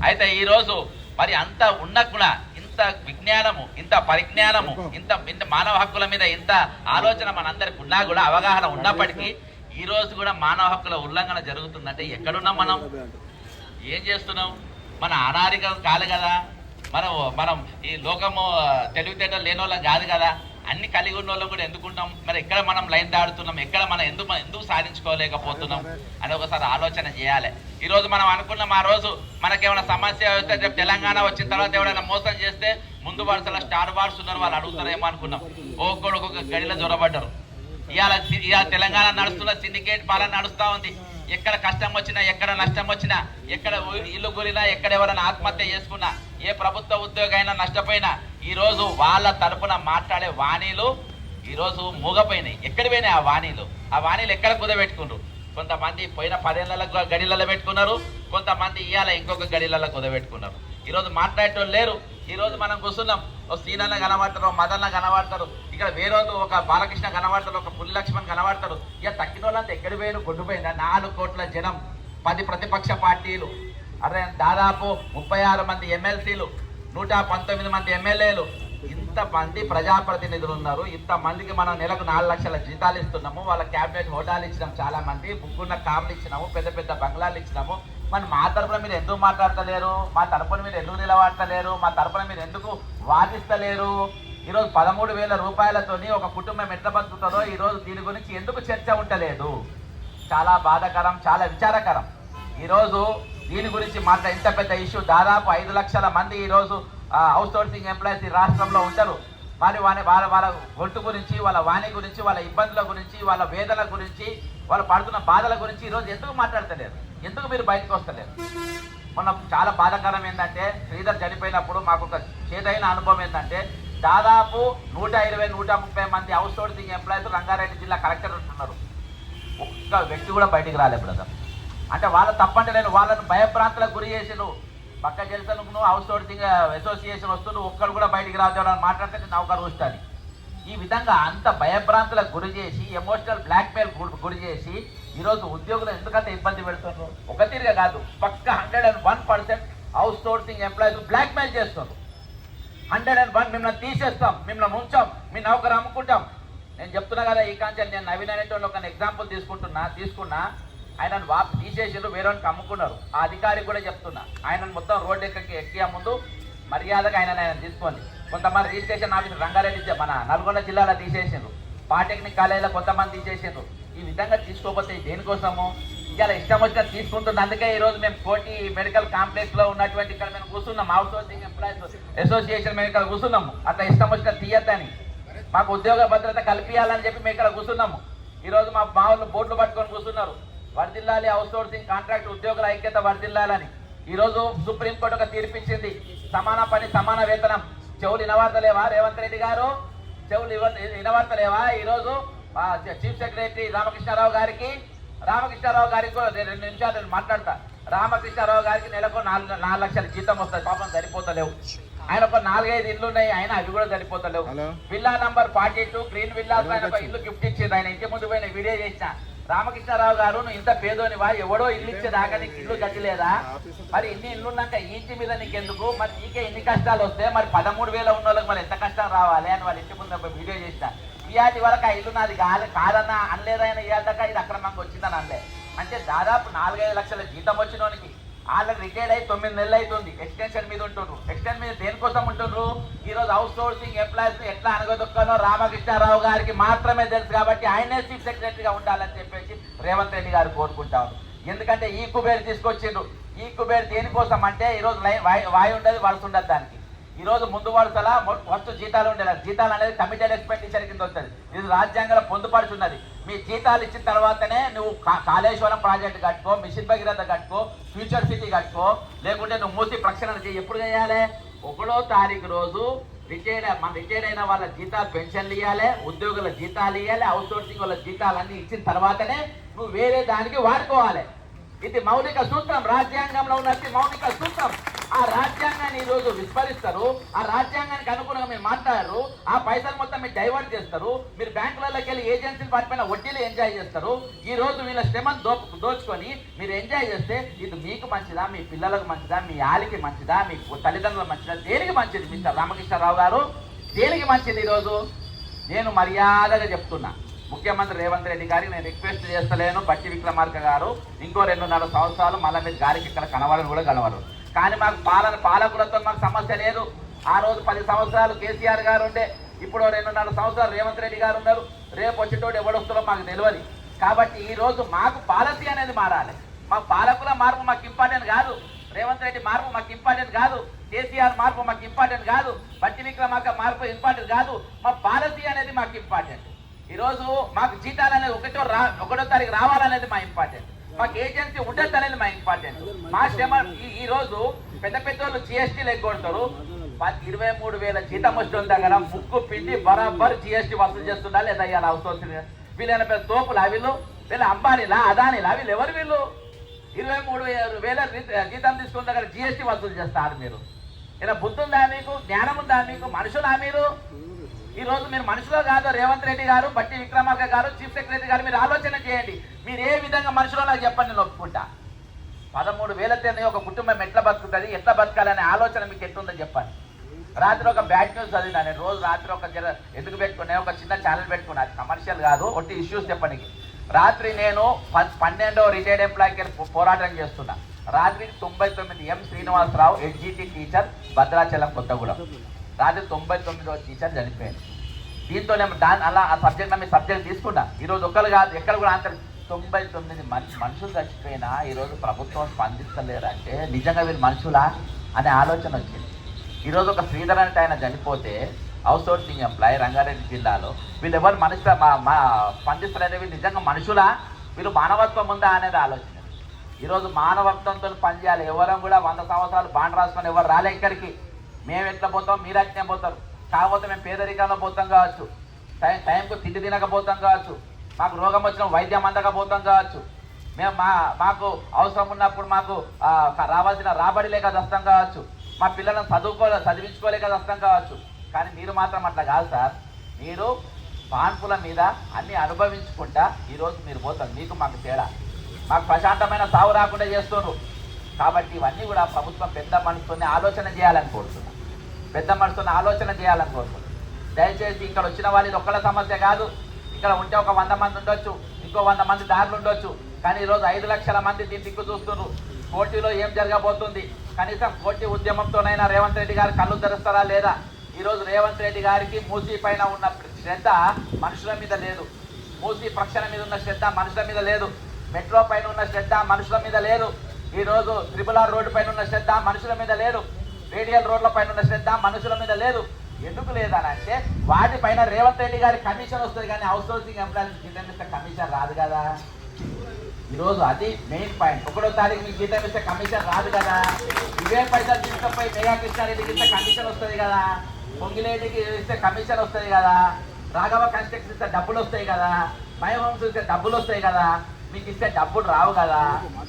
అయితే ఈరోజు మరి అంత ఉన్న కూడా ఇంత విజ్ఞానము, ఇంత పరిజ్ఞానము, ఇంత మానవ హక్కుల మీద ఇంత ఆలోచన మనందరికి ఉన్నా కూడా, అవగాహన ఉన్నప్పటికీ ఈ రోజు కూడా మానవ హక్కుల ఉల్లంఘన జరుగుతుందంటే ఎక్కడున్నాం మనం, ఏం చేస్తున్నాం? మన అనారికం కాదు కదా, మనం ఈ లోకము తెలివితేటలు లేని వాళ్ళం కాదు కదా, అన్ని కలిగి ఉన్న వాళ్ళం కూడా ఎందుకుంటాం? మరి ఎక్కడ మనం లైన్ దాడుతున్నాం, ఎక్కడ మనం ఎందుకు సాధించుకోలేకపోతున్నాం అని ఒకసారి ఆలోచన చేయాలి. ఈరోజు మనం అనుకున్నాం ఆ రోజు మనకేమైనా సమస్య వస్తే రేపు తెలంగాణ వచ్చిన తర్వాత ఎవరైనా మోసం చేస్తే ముందు వరుసలో స్టార్ బార్స్ ఉన్నారు వాళ్ళు అడుగుతారేమో అనుకున్నాం. ఒక్కొక్క గడిలో జొరబడ్డారు. ఇవాళ తెలంగాణ నడుస్తున్న సిండికేట్ పాలన నడుస్తూ ఉంది. ఎక్కడ కష్టం వచ్చినా, ఎక్కడ నష్టం వచ్చినా, ఎక్కడ ఇల్లు గురినా, ఎక్కడ ఎవరైనా ఆత్మహత్య చేసుకున్నా, ఏ ప్రభుత్వ ఉద్యోగి అయినా నష్టపోయినా ఈరోజు వాళ్ళ తరపున మాట్లాడే వాణీలు ఈరోజు మూగపోయినాయి. ఎక్కడ పోయినాయి ఆ వాణీలు? ఆ వాణీలు ఎక్కడ కుదబెట్టుకున్నారు? కొంతమంది పోయిన 10 ఏళ్ళ గడిలలో పెట్టుకున్నారు, కొంతమంది ఇవాళ ఇంకొక గడిలలో కుదబెట్టుకున్నారు. ఈరోజు మాట్లాడేటోళ్ళు లేరు. ఈరోజు మనం కూర్చున్నాం, ఒక సీనన్న కనబడతారు, మదన్న కనబడతారు, ఇక్కడ వేరే ఒక బాలకృష్ణ కనబడతారు, ఒక పుల్లి లక్ష్మణ్ కనబడతారు. ఇక తక్కిన వాళ్ళంతా ఎక్కడి పోయిన గొడ్డుపోయిందా? 4 కోట్ల జనం, 10 ప్రతిపక్ష పార్టీలు, దాదాపు 36 మంది ఎమ్మెల్సీలు, 119 మంది ఎమ్మెల్యేలు, ఇంతమంది ప్రజాప్రతినిధులు ఉన్నారు. ఇంతమందికి మనం నెలకు 4 లక్షల జీతాలు ఇస్తున్నాము, వాళ్ళ క్యాబినెట్ హోదాలు ఇచ్చినాం, చాలా మంది బుక్కున్న కార్లు ఇచ్చినాము, పెద్ద పెద్ద బంగ్లాలు ఇచ్చినాము. మరి మా తరపున మీరు ఎందుకు మాట్లాడతలేరు? మా తరపున మీరు ఎందుకు నిలబడతలేరు? మా తరపున మీరు ఎందుకు వాదిస్తలేరు? ఈరోజు 13,000 రూపాయలతోని ఒక కుటుంబం ఎట్లా బతుకుతుందో ఈరోజు దీని గురించి ఎందుకు చర్చ ఉండలేదు? చాలా బాధాకరం, చాలా విచారకరం. ఈరోజు దీని గురించి ఇంత పెద్ద ఇష్యూ, దాదాపు 5 లక్షల మంది ఈరోజు హౌస్ సోర్సింగ్ ఎంప్లాయీస్ ఈ రాష్ట్రంలో ఉంటారు. మరి వాళ్ళ గొంతు గురించి, వాళ్ళ వాణి గురించి, వాళ్ళ ఇబ్బందుల గురించి, వాళ్ళ వేదన గురించి, వాళ్ళు పడుతున్న బాధల గురించి ఈరోజు ఎందుకు మాట్లాడతలేరు? ఎందుకు మీరు బయటకు వస్తలేరు? మొన్న చాలా బాధాకరం ఏంటంటే శ్రీధర్ చనిపోయినప్పుడు మాకు ఒక చేదైన అనుభవం ఏంటంటే దాదాపు 120-130 మంది హౌస్ సోర్సింగ్ ఎంప్లాయీస్ రంగారెడ్డి జిల్లా కలెక్టర్ ఉంటున్నారు. ఒక్క వ్యక్తి కూడా బయటికి రాలేదు బ్రదర్. అంటే వాళ్ళ తప్పంటే నేను వాళ్ళను భయభ్రాంతులకు గురి చేసిను. పక్క జలసను హౌస్ సోర్సింగ్ అసోసియేషన్ వస్తున్న ఒక్కరు కూడా బయటికి రావడం మాట్లాడితే నేను అవకాశం వస్తాను. ఈ విధంగా అంత భయభ్రాంతులకు గురి చేసి, ఎమోషనల్ బ్లాక్మెయిల్ గురి చేసి ఈరోజు ఉద్యోగులు ఎందుకంటే ఇబ్బంది పెడుతున్నారు. ఒక తీరుగా కాదు, పక్క 101% హౌస్ సోర్సింగ్ ఎంప్లాయీస్ బ్లాక్మెయిల్ చేస్తున్నారు. 101 మిమ్మల్ని తీసేస్తాం, మిమ్మల్ని ఉంచాం, మీ నౌకరు అమ్ముకుంటాం. నేను చెప్తున్నా కదా, ఈ కాంచెల్ నేను నవీన్ అనేటువంటి ఒక ఎగ్జాంపుల్ తీసుకున్నా. ఆయనను తీసేసారు, వేరేవానికి అమ్ముకున్నారు. ఆ అధికారికి కూడా చెప్తున్నా, ఆయనను మొత్తం రోడ్డు ఎక్కే ముందు మర్యాదగా ఆయన తీసుకోండి. కొంతమంది రిజిస్ట్రేషన్ ఆఫీసర్ రంగారెడ్డి మన నల్గొండ జిల్లాలో తీసేసిండ్రు, పాలిటెక్నిక్ కాలేజీలో కొంతమంది తీసేసిండ్రు. ఈ విధంగా తీసుకోకపోతే దేనికోసము? ఇలా ఇష్టం వచ్చినా తీసుకుంటుంది. అందుకే ఈరోజు మేము కోటి మెడికల్ కాంప్లెక్స్లో ఉన్నటువంటి ఇక్కడ మేము కూర్చున్నాం, హౌస్ సోర్సింగ్ ఎంప్లాయీస్ అసోసియేషన్ మేము ఇక్కడ కూర్చున్నాము. అట్లా ఇష్టం వచ్చినా తీయద్దని, మాకు ఉద్యోగ భద్రత కల్పించాలని చెప్పి మేము ఇక్కడ కూర్చున్నాము. ఈరోజు మా వాళ్ళు బోర్డులు పట్టుకొని కూర్చున్నారు, వర్ధిల్లాలి హౌస్ సోర్సింగ్ కాంట్రాక్ట్ ఉద్యోగుల ఐక్యత వర్ధిల్లాలని. ఈరోజు సుప్రీంకోర్టు ఒక తీర్పిచ్చింది, సమాన పని సమాన వేతనం. చెవులు వినవార్తలేవా రేవంత్ రెడ్డి గారు? చెవులు వినవార్తలేవా? ఈరోజు చీఫ్ సెక్రటరీ రామకృష్ణారావు గారికి 2 నిమిషాలు నేను మాట్లాడతా. రామకృష్ణారావు గారికి నెలకు 4 లక్షల జీతం వస్తుంది, పాపం సరిపోతలేవు. ఆయన ఒక 4-5 ఇల్లు ఉన్నాయి, ఆయన అవి కూడా సరిపోతలేవు. విల్లా నంబర్ 42 గ్రీన్ విల్లాస్ ఆయన ఒక ఇల్లు గిఫ్ట్ ఇచ్చింది. ఆయన ఇంటి ముందు పోయిన వీడియో చేసిన రామకృష్ణారావు గారు నువ్వు ఇంత పేదోనివా, ఎవడో ఇల్లు ఇచ్చేదాకా నీకు ఇల్లు గట్టిలేదా? మరి ఇన్ని ఇల్లు ఉన్నాక ఈ ఇంటి మీద నీకెందుకు? మరి నీకే ఇన్ని కష్టాలు వస్తే మరి 13,000 ఉన్న వాళ్ళకి మరి ఎంత కష్టం రావాలి అని వాళ్ళ ఇంటి ముందు ఒక వీడియో చేసిన. ఇవాటి వరకు ఆ ఇల్లు నాది కాదన్నా అనలేదైనా ఇవాళ ఇది అక్రమంగా వచ్చిందని అనలే. అంటే దాదాపు 4-5 లక్షల జీతం వచ్చినోనికి వాళ్ళకి రిటైర్డ్ అయ్యి 9 నెలలు అవుతుంది. ఎక్స్టెన్షన్ మీద ఉంటుండ్రు. ఎక్స్టెన్షన్ మీద దేనికోసం ఉంటుండ్రు? ఈరోజు అవుట్ సోర్సింగ్ ఎంప్లాయీస్ ఎట్లా అనగదొక్కానో రామకృష్ణారావు గారికి మాత్రమే తెలుసు. కాబట్టి ఆయనే చీఫ్ సెక్రటరీగా ఉండాలని చెప్పేసి రేవంత్ రెడ్డి గారు కోరుకుంటారు. ఎందుకంటే ఈ కుబేర్ తీసుకొచ్చిండ్రు. ఈ కుబేర్ దేనికోసం అంటే ఈరోజు వాయు ఉండదు, వలస ఉండదు. దానికి ఈరోజు ముందు వరుసలా ఫస్ట్ జీతాలు ఉండేది. జీతాలు అనేది కమిటెడ్ ఎక్స్పెండిచర్ కింద వస్తుంది. ఇది రాజ్యాంగంలో పొందుపరుచున్నది. మీ జీతాలు ఇచ్చిన తర్వాతనే నువ్వు కాళేశ్వరం ప్రాజెక్టు కట్టుకో, మిషన్ భగీరథ కట్టుకో, ఫ్యూచర్ సిటీ కట్టుకో, లేకుంటే నువ్వు మూసి ప్రక్షాళన చేయి. ఎప్పుడు చేయాలి? 1వ తారీఖు రోజు రిటైర్డ్ అయిన వాళ్ళ జీతాలు పెన్షన్లు ఇవ్వాలి, ఉద్యోగుల జీతాలు ఇవ్వాలి, అవుట్ సోర్సింగ్ వాళ్ళ జీతాలు అన్ని ఇచ్చిన తర్వాతనే నువ్వు వేరే దానికి వాడుకోవాలి. ఇది మౌలిక సూత్రం, రాజ్యాంగంలో ఉన్నది మౌలిక సూత్రం. ఆ రాజ్యాంగాన్ని ఈరోజు విస్మరిస్తారు. ఆ రాజ్యాంగానికి అనుగుణంగా మీరు మాట్లాడారు. ఆ పైసలు మొత్తం మీరు డైవర్ట్ చేస్తారు. మీరు బ్యాంకులలోకి వెళ్ళి ఏజెన్సీలు వాటిపైన వడ్డీలు ఎంజాయ్ చేస్తారు. ఈ రోజు వీళ్ళ శ్రమను దోచుకొని మీరు ఎంజాయ్ చేస్తే ఇది మీకు మంచిదా, మీ పిల్లలకు మంచిదా, మీ ఆలికి మంచిదా, మీ తల్లిదండ్రులకు మంచిదా? దేనికి మంచిది మిస్టర్ రామకృష్ణారావు గారు? దేనికి మంచిది? ఈరోజు నేను మర్యాదగా చెప్తున్నా, ముఖ్యమంత్రి రేవంత్ రెడ్డి గారికి నేను రిక్వెస్ట్ చేస్తలేను. బట్టి విక్రమార్క గారు ఇంకో 2.5 సంవత్సరాలు మళ్ళీ మీరు గారికి ఇక్కడ కనవడం కూడా కనవరు. కానీ మాకు పాలకులతో మాకు సమస్య లేదు. ఆ రోజు 10 సంవత్సరాలు కేసీఆర్ గారు ఉండే, ఇప్పుడు 2.5 సంవత్సరాలు రేవంత్ రెడ్డి గారు ఉన్నారు. రేపు వచ్చేటోడు ఎవడొస్తారో మాకు తెలియదు. కాబట్టి ఈ రోజు మాకు పాలసీ అనేది మారాలి. మా పాలకుల మార్పు మాకు ఇంపార్టెంట్ కాదు. రేవంత్ రెడ్డి మార్పు మాకు ఇంపార్టెంట్ కాదు. కేసీఆర్ మార్పు మాకు ఇంపార్టెంట్ కాదు. బట్టి విక్రమార్క మార్పు ఇంపార్టెంట్ కాదు. మా పాలసీ అనేది మాకు ఇంపార్టెంట్. ఈరోజు మాకు జీతాలు అనేది 1వ తారీఖు రావాలనేది మా ఇంపార్టెంట్. మాకు ఏజెన్సీ ఉండద్దు అనేది మా ఇంపార్టెంట్. మా శ్రమ ఈ రోజు పెద్ద వాళ్ళు జీఎస్టీలు ఎగ్గొడతారు. 23,000 జీతం వచ్చిన దగ్గర ముక్కు పిండి బరాబర్ జీఎస్టీ వసూలు చేస్తున్నారు. లేదా ఇవాళ అవుతుంది వీళ్ళైనా పెద్ద తోపులా, వీళ్ళు అంబానీలా, అదానీలా, వీళ్ళు ఎవరు? వీళ్ళు 23,000 జీతం తీసుకున్న దగ్గర జీఎస్టీ వసూలు చేస్తారు. మీరు ఇలా బుద్ధి ఉందా మీకు? జ్ఞానం ఉందా మీకు? మనుషులా మీరు? ఈ రోజు మీరు మనుషులో కాదు. రేవంత్ రెడ్డి గారు, బట్టి విక్రమార్క గారు, చీఫ్ సెక్రటరీ గారు మీరు ఆలోచన చేయండి. మీరు ఏ విధంగా మనుషులో నాకు చెప్పండి, నేను ఒప్పుకుంటా. 13,000 ఒక కుటుంబం ఎట్లా బతుకుతుంది, ఎట్లా బతకాలనే ఆలోచన మీకు ఎట్లుందో చెప్పండి. రాత్రి ఒక బ్యాడ్ న్యూస్ చదివినా నేను. రోజు రాత్రి ఒక ఎందుకు పెట్టుకున్నా, ఒక చిన్న ఛానల్ పెట్టుకున్నా. అది కమర్షియల్ కాదు, ఒట్టి ఇష్యూస్ చెప్పడానికి. రాత్రి నేను 12వ రిటైర్డ్ ఎంప్లాయీకి పోరాటం చేస్తున్నా. రాత్రి 99 ఎం శ్రీనివాసరావు ఎడ్జిటి టీచర్, భద్రాచలం, కొత్తగూడెం. రాత్రి 99వ టీచర్ చనిపోయింది. దీంతో అలా ఆ సబ్జెక్ట్ తీసుకున్నా. ఈరోజు ఒక్కరు కాదు, ఎక్కడ కూడా ఆన్సర్ 99 మనుషులు చచ్చిపోయినా ఈరోజు ప్రభుత్వం స్పందిస్తలేరంటే నిజంగా వీళ్ళు మనుషులా అనే ఆలోచన వచ్చింది. ఈరోజు ఒక శ్రీధర్ అంటే ఆయన చనిపోతే అవుట్ సోర్సింగ్ ఎంప్లాయీ రంగారెడ్డి జిల్లాలో వీళ్ళు ఎవరు స్పందిస్తలేదే, వీళ్ళు నిజంగా మనుషులా, వీళ్ళు మానవత్వం ఉందా అనేది ఆలోచన. ఈరోజు మానవత్వంతో పనిచేయాలి. ఎవరం కూడా 100 సంవత్సరాలు బాండ్ రాసుకొని ఎవరు రాలే ఇక్కడికి. మేము ఎట్లా పోతాం, మీరు అట్నే పోతారు. కాకపోతే మేము పేదరికంలో పోతాం కావచ్చు, టైంకు తిండి తినకపోతాం కావచ్చు, మాకు రోగం వచ్చిన వైద్యం అందకపోతాం కావచ్చు, మేము మాకు అవసరం ఉన్నప్పుడు మాకు రావాల్సిన రాబడి లేక వస్తాం కావచ్చు, మా పిల్లలను చదివించుకోలేక వస్తాం కావచ్చు. కానీ మీరు మాత్రం అట్లా కాదు సార్. మీరు పాన్పుల మీద అన్ని అనుభవించుకుంటా ఈరోజు మీరు పోతారు. మీకు మాకు తేడా. మాకు ప్రశాంతమైన సాగు రాకుండా చేస్తున్నారు. కాబట్టి ఇవన్నీ కూడా ప్రభుత్వం పెద్ద మనసుతోనే ఆలోచన చేయాలని కోరుతున్నాం. పెద్ద మనసుతో ఆలోచన చేయాలని కోరుతున్నాం. దయచేసి ఇక్కడ వచ్చిన వాళ్ళు ఇది ఒక్కళ్ళ సమస్య కాదు. ఇక్కడ ఉంటే ఒక 100 మంది ఉండొచ్చు, ఇంకో 100 మంది దారులు ఉండొచ్చు. కానీ ఈరోజు 5 లక్షల మంది దీన్ని దిక్కు చూస్తున్నారు. కోర్టులో ఏం జరగబోతుంది? కనీసం కోర్టు ఉద్యమంతోనైనా రేవంత్ రెడ్డి గారు కళ్ళు తెరుస్తారా లేదా? ఈరోజు రేవంత్ రెడ్డి గారికి మూసీ పైన ఉన్న శ్రద్ధ మనుషుల మీద లేదు. మూసీ ప్రక్షాళన మీద ఉన్న శ్రద్ధ మనుషుల మీద లేదు. మెట్రో పైన ఉన్న శ్రద్ధ మనుషుల మీద లేదు. ఈరోజు RRR రోడ్డు పైన ఉన్న శ్రద్ధ మనుషుల మీద లేదు. రేడియల్ రోడ్ల పైన ఉన్న శ్రద్ధ మనుషుల మీద లేదు. ఎందుకు లేదని అంటే వాటిపైన రేవంత్ రెడ్డి గారి కమిషన్ వస్తుంది, కానీ అవుట్ సోర్సింగ్ ఎంప్లాయీస్ జీతం ఇస్తే కమిషన్ రాదు కదా. ఈరోజు అది మెయిన్ పాయింట్. 1వ తారీఖు మీకు జీతం ఇస్తే కమిషన్ రాదు కదా. ఇవే పైసలు తీసుకుపోయి మెగా కృష్ణారెడ్డికి ఇస్తే కమిషన్ వస్తుంది కదా. పొంగిలేటికి ఇస్తే కమిషన్ వస్తుంది కదా. రాఘవ కన్స్ట్రక్షన్ ఇస్తే డబ్బులు వస్తాయి కదా. మై హోమ్స్ ఇస్తే డబ్బులు వస్తాయి కదా. మీకు ఇస్తే డబ్బులు రావు కదా,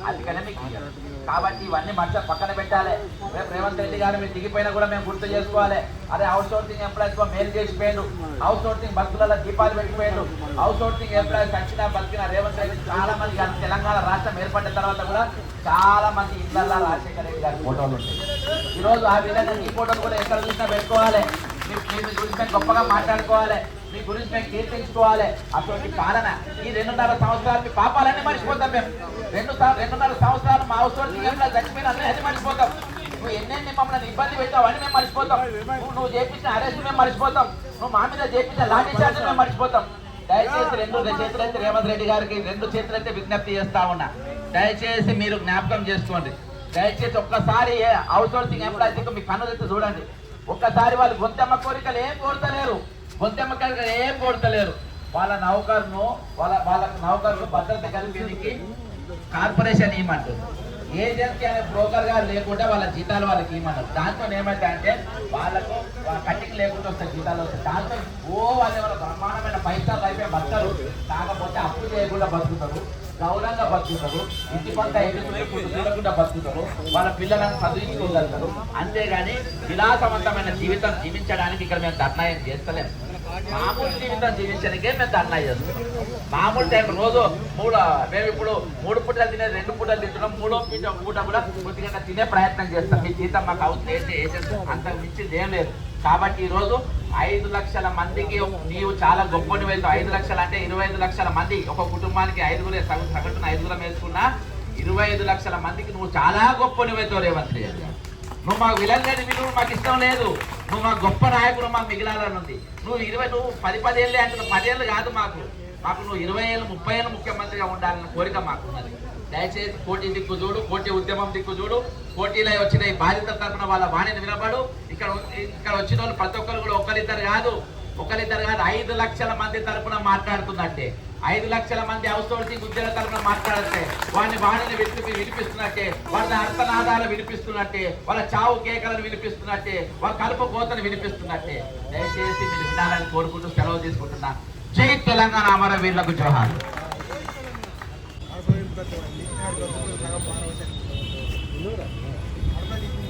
అందుకనే మీకు ఇయ్యరు. కాబట్టి ఇవన్నీ మనసు పక్కన పెట్టాలి. రేపు రేవంత్ రెడ్డి గారు మీరు దిగిపోయినా కూడా మేము గుర్తు చేసుకోవాలి. అదే అవుట్ సోర్సింగ్ ఎంప్లాయీస్ మేలు చేసిపోయారు, అవుట్ సోర్సింగ్ బస్సులలో దీపాలు పెట్టిపోయారు, అవుట్ సోర్సింగ్ ఎంప్లాయీస్ వచ్చినా బతికిన రేవంత్ రెడ్డి చాలా మంది తెలంగాణ రాష్ట్రం ఏర్పడిన తర్వాత కూడా చాలా మంది ఇళ్లలో రాజశేఖర రెడ్డి గారి ఫోటోలు ఉంటాయి. ఈరోజు ఆ విధంగా ఈ ఫోటోలు కూడా ఎక్కడ చూసినా పెట్టుకోవాలి. మీ గురించి మేము గొప్పగా మాట్లాడుకోవాలి, మీ గురించి మేము కీర్తించుకోవాలి. అటువంటి పాలన ఈ 2.5 సంవత్సరాలు మీ పాపాలన్నీ మర్చిపోతాం. మేము 2.5 సంవత్సరాలు మా అవసరం చచ్చిపోయిన అన్నీ మర్చిపోతాం. నువ్వు ఎన్నెన్ని మమ్మల్ని ఇబ్బంది పెట్టావు అని మేము మర్చిపోతాం. నువ్వు చేపించిన అరెస్ట్ మేము మర్చిపోతాం. నువ్వు మా మీద చేపించిన లాఠీ చార్జ్ మేము మర్చిపోతాం. దయచేసి 2 చేతులైతే రేవంత్ రెడ్డి గారికి 2 చేతులైతే విజ్ఞప్తి చేస్తా ఉన్నా. దయచేసి మీరు జ్ఞాపకం చేసుకోండి. దయచేసి ఒక్కసారి అవుట్ సోర్సింగ్ ఎంప్లాయీస్ మీ కన్నులెత్తి చూడండి. ఒక్కసారి వాళ్ళు గొంతెమ్మ కోరికలు ఏం కోరుతలేరు, గొంతెమ్మ కోరికలు ఏం కోరుతలేరు. వాళ్ళ నౌకర్ను భద్రత కల్పించి కార్పొరేషన్ ఇవ్వమంటారు. ఏజెన్సీ అనే బ్రోకర్ గారు లేకుండా వాళ్ళ జీతాలు వాళ్ళకి ఇవ్వమన్నారు. దాంతో ఏమంటే అంటే వాళ్ళకు కట్టింగ్ లేకుండా వస్తాయి, జీతాలు వస్తాయి. దాంతో వాళ్ళ బ్రహ్మాండమైన పైసలు అయిపోయి బతకరు. కాకపోతే అప్పు చేయకుండా బతుకుతారు, గౌరవంగా బతుకుతారు, ఇంటి పంట ఎదుగుకుండా బతుకుతారు, వాళ్ళ పిల్లలను చదివించుకోగలుగుతారు. అంతేగాని విలాసవంతమైన జీవితం జీవించడానికి ఇక్కడ మేము ధర్నాయం చేస్తలేము. మామూలు జీవితం జీవించడానికే మేము ధర్నా చేస్తున్నాం. మామూలు టైం రోజు మేము ఇప్పుడు 3 పూటలు తినే 2 పూటలు తింటున్నాం. 3వ పూట కూడా కొద్దిగా తినే ప్రయత్నం చేస్తాం. మీ జీతం మాకు అవుతుంది అంత మించింది ఏం లేదు. కాబట్టి ఈరోజు 5 లక్షల మందికి నీవు చాలా గొప్పని వెళ్తావు. 5 లక్షలు అంటే 25 లక్షల మంది, ఒక కుటుంబానికి 5 సగటున 5 వేసుకున్నా 25 లక్షల మందికి నువ్వు చాలా గొప్పని వెళ్తావు రేవంత్ రెడ్డి. నువ్వు మాకు విలన్ విలువ మాకు ఇష్టం లేదు. నువ్వు మాకు గొప్ప నాయకుడు మాకు మిగిలాలని ఉంది. నువ్వు 10 ఏళ్ళే అంటే 10 ఏళ్ళు కాదు మాకు నువ్వు 20 ఏళ్ళు 30 ఏళ్ళు ముఖ్యమంత్రిగా ఉండాలన్న కోరిక మాకున్నది. దయచేసి కోటి దిక్కు చూడు, కోటి ఉద్యమం దిక్కు చూడు. కోటిలో వచ్చిన ఈ బాధిత తరఫున వాళ్ళ వాణిని వినపడు. ఇక్కడ వచ్చిన వాళ్ళు ప్రతి ఒక్కరు కూడా ఒకరిద్దరు కాదు 5 లక్షల మంది తరఫున మాట్లాడుతున్నట్టే. 5 లక్షల మంది అవుట్ సోర్సింగ్ ఉద్యోగుల తరఫున మాట్లాడితే వాణిని వినిపిస్తున్నట్టే, వాళ్ళ అర్థనాదాలు వినిపిస్తున్నట్టే, వాళ్ళ చావు కేకలను వినిపిస్తున్నట్టే, వాళ్ళ కలుపు కోతను వినిపిస్తున్నట్టే. దయచేసి మీరు వినాలని కోరుకుంటూ సెలవు తీసుకుంటున్నా. జై తెలంగాణ, అమరవీరులకు జోహార్. సగం